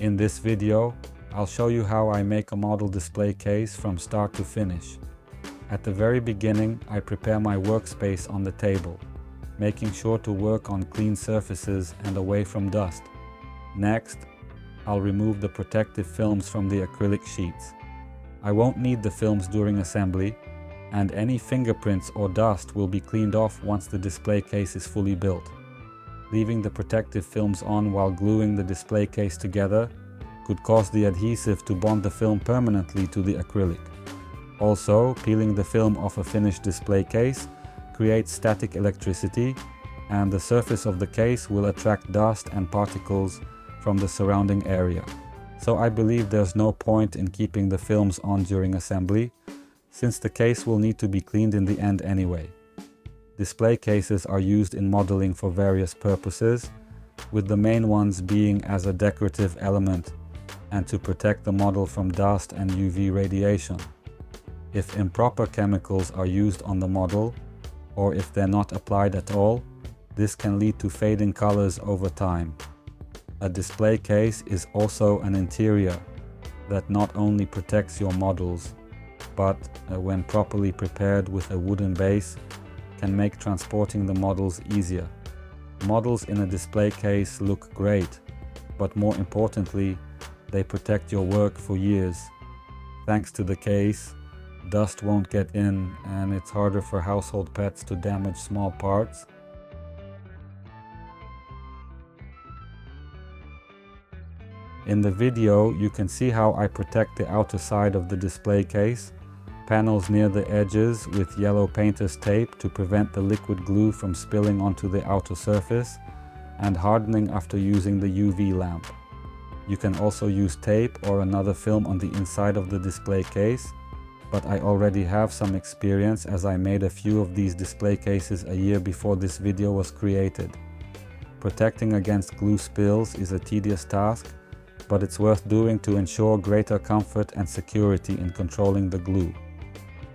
In this video, I'll show you how I make a model display case from start to finish. At the very beginning, I prepare my workspace on the table, making sure to work on clean surfaces and away from dust. Next, I'll remove the protective films from the acrylic sheets. I won't need the films during assembly, and any fingerprints or dust will be cleaned off once the display case is fully built. Leaving the protective films on while gluing the display case together could cause the adhesive to bond the film permanently to the acrylic. Also, peeling the film off a finished display case creates static electricity, and the surface of the case will attract dust and particles from the surrounding area. So I believe there's no point in keeping the films on during assembly, since the case will need to be cleaned in the end anyway. Display cases are used in modeling for various purposes, with the main ones being as a decorative element and to protect the model from dust and UV radiation. If improper chemicals are used on the model, or if they're not applied at all, this can lead to fading colors over time. A display case is also an interior that not only protects your models, but when properly prepared with a wooden base, can make transporting the models easier. Models in a display case look great, but more importantly, they protect your work for years. Thanks to the case, dust won't get in, and it's harder for household pets to damage small parts. In the video, you can see how I protect the outer side of the display case, panels near the edges with yellow painter's tape to prevent the liquid glue from spilling onto the outer surface, and hardening after using the UV lamp. You can also use tape or another film on the inside of the display case, but I already have some experience as I made a few of these display cases a year before this video was created. Protecting against glue spills is a tedious task, but it's worth doing to ensure greater comfort and security in controlling the glue.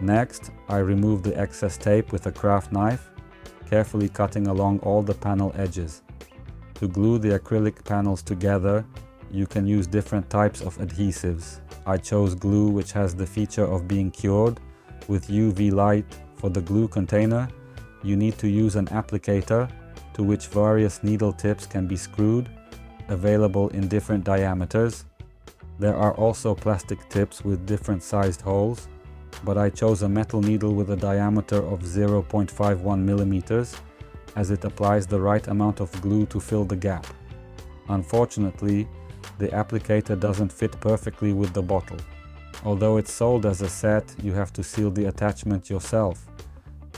Next, I remove the excess tape with a craft knife, carefully cutting along all the panel edges. To glue the acrylic panels together, you can use different types of adhesives. I chose glue which has the feature of being cured with UV light. For the glue container, you need to use an applicator to which various needle tips can be screwed, available in different diameters. There are also plastic tips with different sized holes, but I chose a metal needle with a diameter of 0.51 millimeters, as it applies the right amount of glue to fill the gap. Unfortunately, the applicator doesn't fit perfectly with the bottle. Although it's sold as a set, you have to seal the attachment yourself.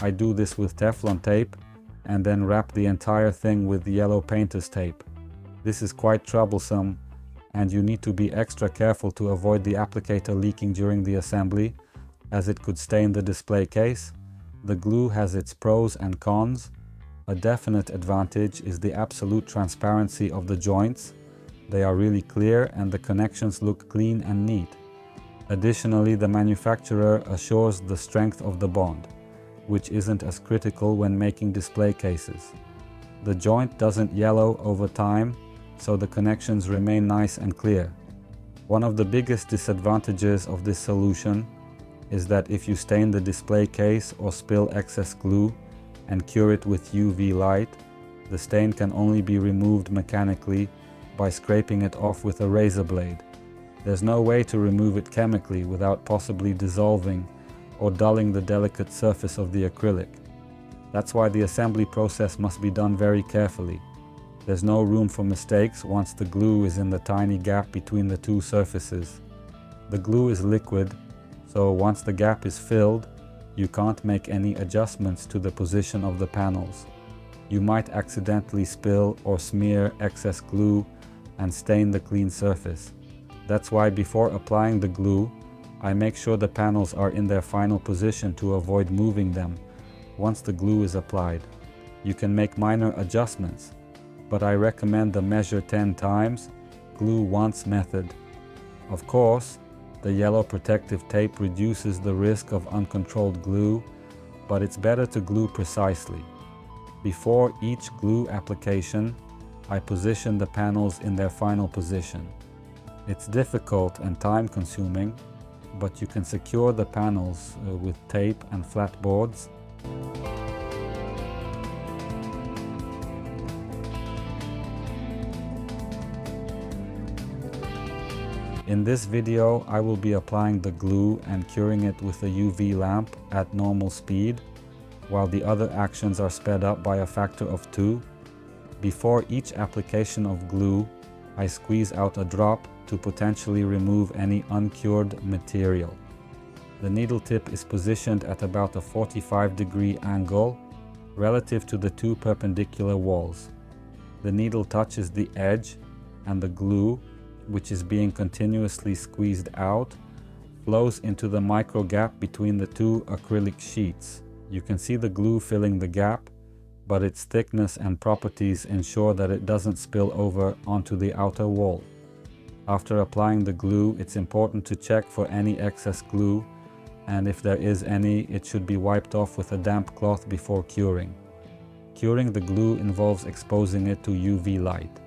I do this with Teflon tape and then wrap the entire thing with yellow painter's tape. This is quite troublesome, and you need to be extra careful to avoid the applicator leaking during the assembly, as it could stain the display case. The glue has its pros and cons. A definite advantage is the absolute transparency of the joints. They are really clear and the connections look clean and neat. Additionally, the manufacturer assures the strength of the bond, which isn't as critical when making display cases. The joint doesn't yellow over time, so the connections remain nice and clear. One of the biggest disadvantages of this solution is that if you stain the display case or spill excess glue and cure it with UV light, the stain can only be removed mechanically by scraping it off with a razor blade. There's no way to remove it chemically without possibly dissolving or dulling the delicate surface of the acrylic. That's why the assembly process must be done very carefully. There's no room for mistakes once the glue is in the tiny gap between the two surfaces. The glue is liquid, so once the gap is filled, you can't make any adjustments to the position of the panels. You might accidentally spill or smear excess glue and stain the clean surface. That's why before applying the glue, I make sure the panels are in their final position to avoid moving them once the glue is applied. You can make minor adjustments, but I recommend the measure 10 times, glue once method. Of course, the yellow protective tape reduces the risk of uncontrolled glue, but it's better to glue precisely. Before each glue application, I position the panels in their final position. It's difficult and time-consuming, but you can secure the panels with tape and flat boards. In this video, I will be applying the glue and curing it with a UV lamp at normal speed, while the other actions are sped up by a factor of 2. Before each application of glue, I squeeze out a drop to potentially remove any uncured material. The needle tip is positioned at about a 45-degree angle relative to the two perpendicular walls. The needle touches the edge, and the glue, which is being continuously squeezed out, flows into the micro gap between the two acrylic sheets. You can see the glue filling the gap, but its thickness and properties ensure that it doesn't spill over onto the outer wall. After applying the glue, it's important to check for any excess glue, and if there is any, it should be wiped off with a damp cloth before curing. Curing the glue involves exposing it to UV light.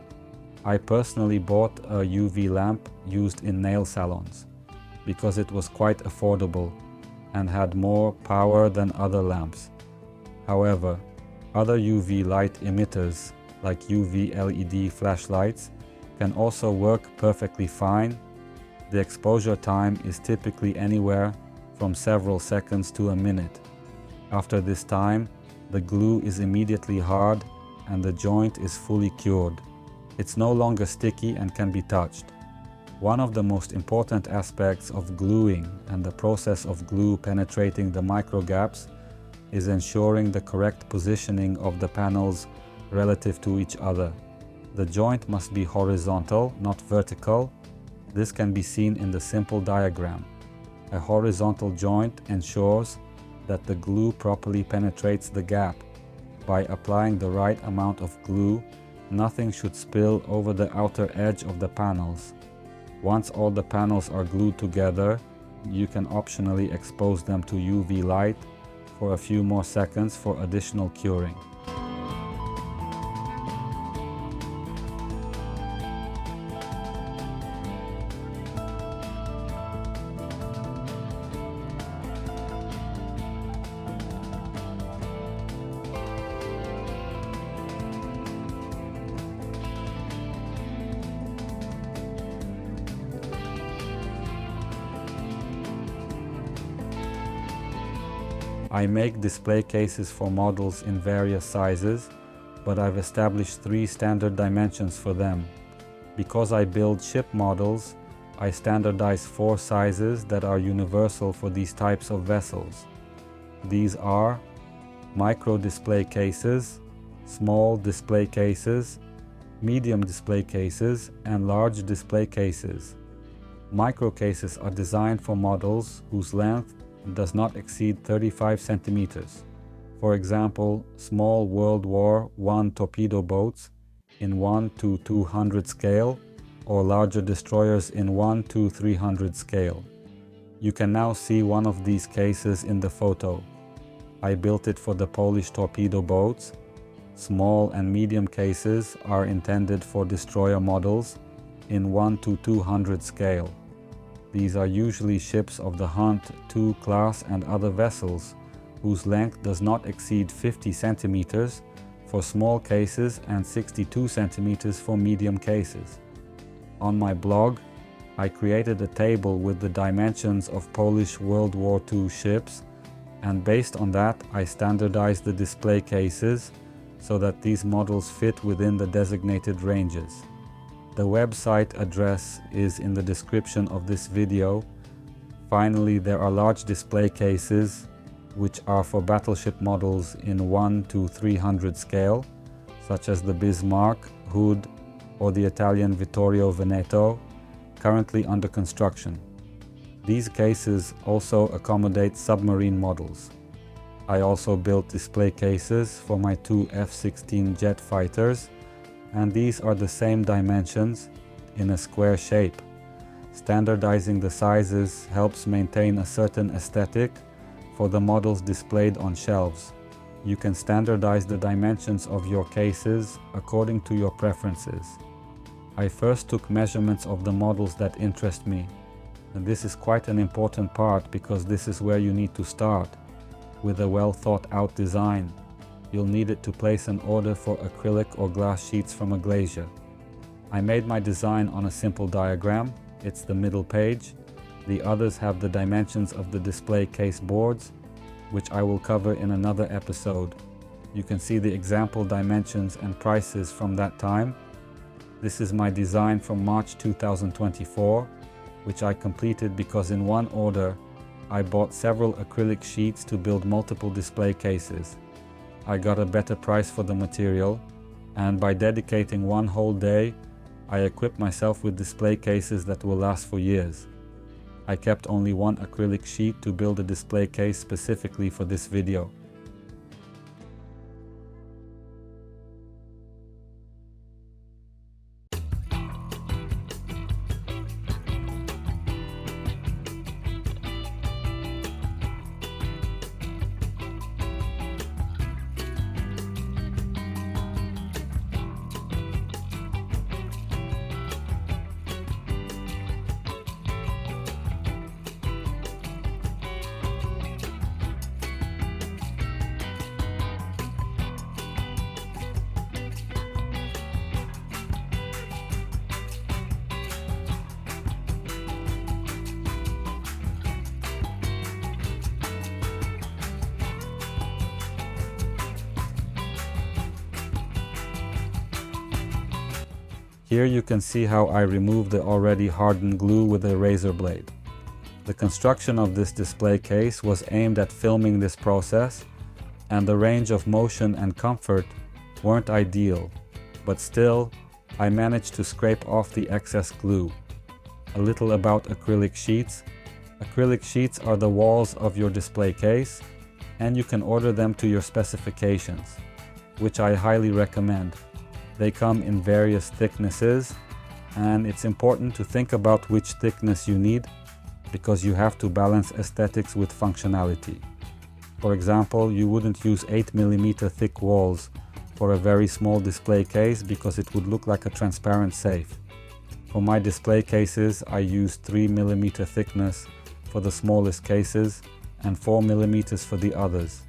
I personally bought a UV lamp used in nail salons because it was quite affordable and had more power than other lamps. However, other UV light emitters like UV LED flashlights can also work perfectly fine. The exposure time is typically anywhere from several seconds to a minute. After this time, the glue is immediately hard and the joint is fully cured. It's no longer sticky and can be touched. One of the most important aspects of gluing and the process of glue penetrating the micro gaps is ensuring the correct positioning of the panels relative to each other. The joint must be horizontal, not vertical. This can be seen in the simple diagram. A horizontal joint ensures that the glue properly penetrates the gap. By applying the right amount of glue, nothing should spill over the outer edge of the panels. Once all the panels are glued together, you can optionally expose them to UV light for a few more seconds for additional curing. I make display cases for models in various sizes, but I've established 3 standard dimensions for them. Because I build ship models, I standardize 4 sizes that are universal for these types of vessels. These are micro display cases, small display cases, medium display cases, and large display cases. Micro cases are designed for models whose length does not exceed 35 centimeters. For example, small World War I torpedo boats in 1:200 scale or larger destroyers in 1:300 scale. You can now see one of these cases in the photo. I built it for the Polish torpedo boats. Small and medium cases are intended for destroyer models in 1:200 scale. These are usually ships of the Hunt II class and other vessels, whose length does not exceed 50 centimeters for small cases and 62 centimeters for medium cases. On my blog, I created a table with the dimensions of Polish World War II ships, and based on that, I standardized the display cases so that these models fit within the designated ranges. The website address is in the description of this video. Finally, there are large display cases, which are for battleship models in 1:300 scale, such as the Bismarck, Hood, or the Italian Vittorio Veneto, currently under construction. These cases also accommodate submarine models. I also built display cases for my 2 F-16 jet fighters, and these are the same dimensions in a square shape. Standardizing the sizes helps maintain a certain aesthetic for the models displayed on shelves. You can standardize the dimensions of your cases according to your preferences. I first took measurements of the models that interest me. And this is quite an important part because this is where you need to start. With a well thought out design, you'll need it to place an order for acrylic or glass sheets from a glazier. I made my design on a simple diagram. It's the middle page. The others have the dimensions of the display case boards, which I will cover in another episode. You can see the example dimensions and prices from that time. This is my design from March 2024, which I completed because in one order, I bought several acrylic sheets to build multiple display cases. I got a better price for the material, and by dedicating one whole day, I equipped myself with display cases that will last for years. I kept only one acrylic sheet to build a display case specifically for this video. Here you can see how I removed the already hardened glue with a razor blade. The construction of this display case was aimed at filming this process, and the range of motion and comfort weren't ideal, but still, I managed to scrape off the excess glue. A little about acrylic sheets. Acrylic sheets are the walls of your display case, and you can order them to your specifications, which I highly recommend. They come in various thicknesses, and it's important to think about which thickness you need because you have to balance aesthetics with functionality. For example, you wouldn't use 8mm thick walls for a very small display case because it would look like a transparent safe. For my display cases, I used 3mm thickness for the smallest cases and 4mm for the others.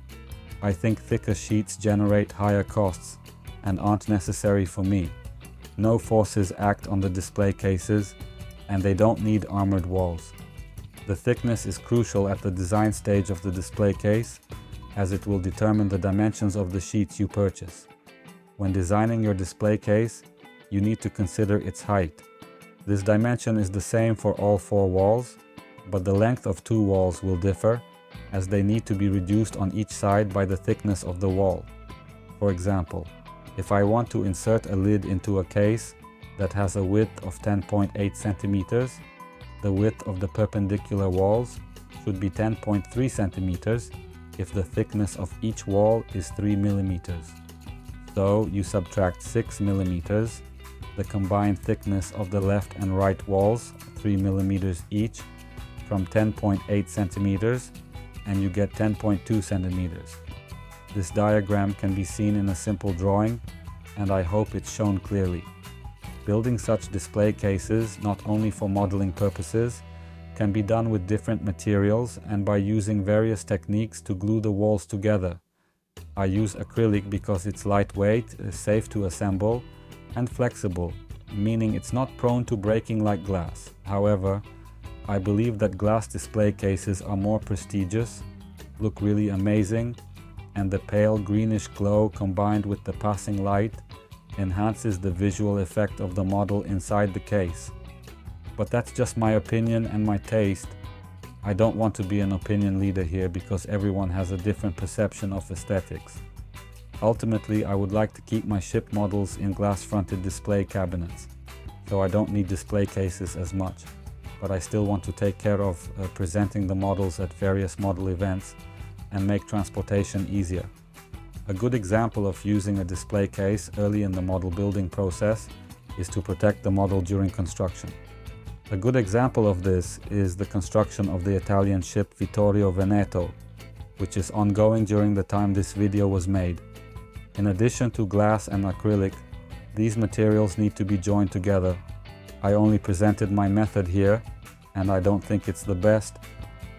I think thicker sheets generate higher costs and aren't necessary for me. No forces act on the display cases, and they don't need armored walls. The thickness is crucial at the design stage of the display case, as it will determine the dimensions of the sheets you purchase. When designing your display case, you need to consider its height. This dimension is the same for all 4 walls, but the length of 2 walls will differ, as they need to be reduced on each side by the thickness of the wall. For example, if I want to insert a lid into a case that has a width of 10.8 centimeters, the width of the perpendicular walls should be 10.3 centimeters if the thickness of each wall is 3 millimeters. So you subtract 6 millimeters, the combined thickness of the left and right walls, 3 millimeters each, from 10.8 centimeters, and you get 10.2 centimeters. This diagram can be seen in a simple drawing, and I hope it's shown clearly. Building such display cases, not only for modeling purposes, can be done with different materials and by using various techniques to glue the walls together. I use acrylic because it's lightweight, safe to assemble, and flexible, meaning it's not prone to breaking like glass. However, I believe that glass display cases are more prestigious, look really amazing, and the pale greenish glow combined with the passing light enhances the visual effect of the model inside the case. But that's just my opinion and my taste. I don't want to be an opinion leader here because everyone has a different perception of aesthetics. Ultimately, I would like to keep my ship models in glass-fronted display cabinets, so I don't need display cases as much, but I still want to take care of presenting the models at various model events and make transportation easier. A good example of using a display case early in the model building process is to protect the model during construction. A good example of this is the construction of the Italian ship Vittorio Veneto, which is ongoing during the time this video was made. In addition to glass and acrylic, These materials need to be joined together. I only presented my method here, and I don't think it's the best,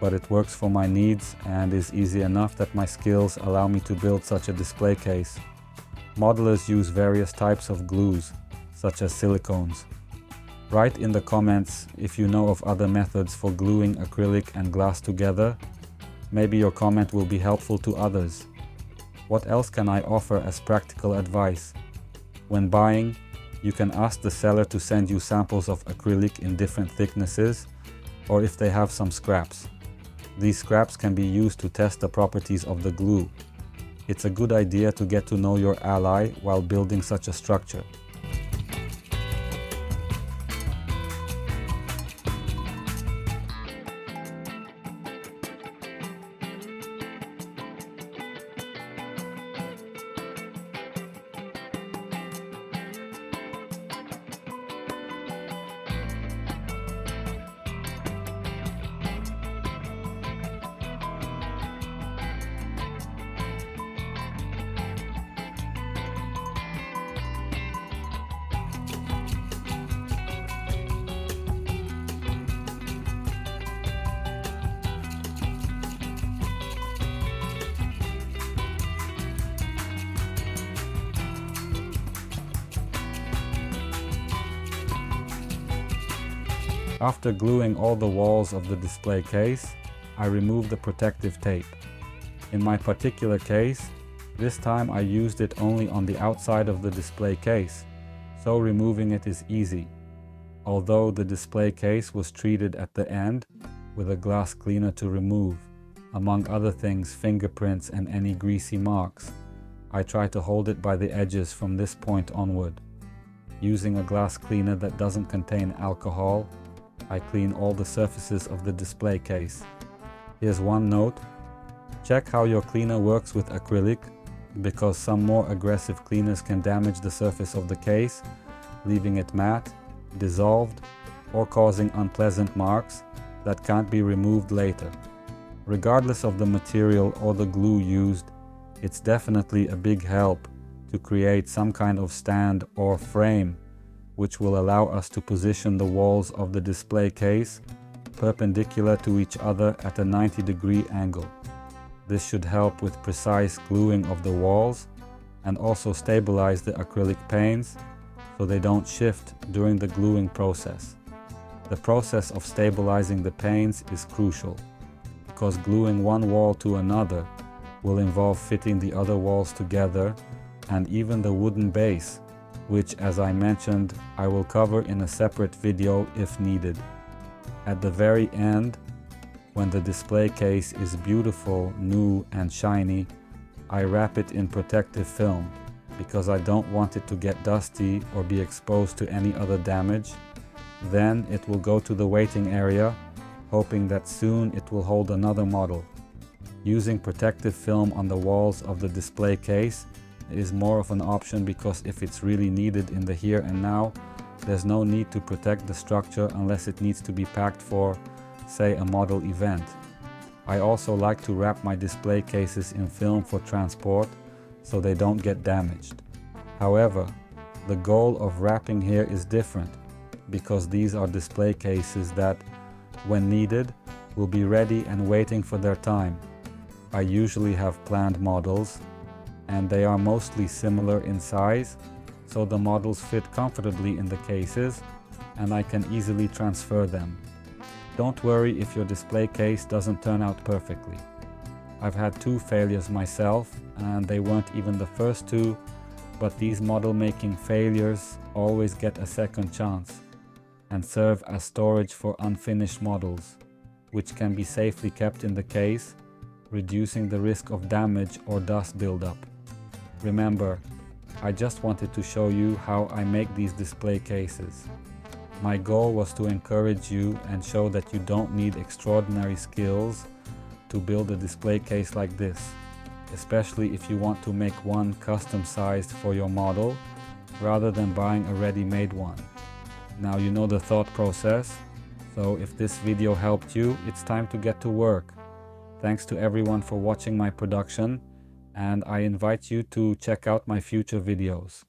but it works for my needs and is easy enough that my skills allow me to build such a display case. Modelers use various types of glues, such as silicones. Write in the comments if you know of other methods for gluing acrylic and glass together. Maybe your comment will be helpful to others. What else can I offer as practical advice? When buying, you can ask the seller to send you samples of acrylic in different thicknesses, or if they have some scraps. These scraps can be used to test the properties of the glue. It's a good idea to get to know your ally while building such a structure. After gluing all the walls of the display case, I remove the protective tape. In my particular case, this time I used it only on the outside of the display case, so removing it is easy. Although the display case was treated at the end with a glass cleaner to remove, among other things, fingerprints and any greasy marks, I try to hold it by the edges from this point onward. Using a glass cleaner that doesn't contain alcohol, I clean all the surfaces of the display case. Here's one note: check how your cleaner works with acrylic, because some more aggressive cleaners can damage the surface of the case, leaving it matte, dissolved, or causing unpleasant marks that can't be removed later. Regardless of the material or the glue used, it's definitely a big help to create some kind of stand or frame which will allow us to position the walls of the display case perpendicular to each other at a 90-degree angle. This should help with precise gluing of the walls and also stabilize the acrylic panes so they don't shift during the gluing process. The process of stabilizing the panes is crucial, because gluing one wall to another will involve fitting the other walls together and even the wooden base, which, as I mentioned, I will cover in a separate video if needed. At the very end, when the display case is beautiful, new and shiny, I wrap it in protective film because I don't want it to get dusty or be exposed to any other damage. Then it will go to the waiting area, hoping that soon it will hold another model. Using protective film on the walls of the display case is more of an option, because if it's really needed in the here and now, there's no need to protect the structure unless it needs to be packed for, say, a model event. I also like to wrap my display cases in film for transport so they don't get damaged. However, the goal of wrapping here is different, because these are display cases that, when needed, will be ready and waiting for their time. I usually have planned models, and they are mostly similar in size, so the models fit comfortably in the cases and I can easily transfer them. Don't worry if your display case doesn't turn out perfectly. I've had 2 failures myself, and they weren't even the first 2, but these model making failures always get a second chance and serve as storage for unfinished models, which can be safely kept in the case, reducing the risk of damage or dust buildup. Remember, I just wanted to show you how I make these display cases. My goal was to encourage you and show that you don't need extraordinary skills to build a display case like this, especially if you want to make one custom-sized for your model rather than buying a ready-made one. Now you know the thought process, so if this video helped you, it's time to get to work. Thanks to everyone for watching my production, and I invite you to check out my future videos.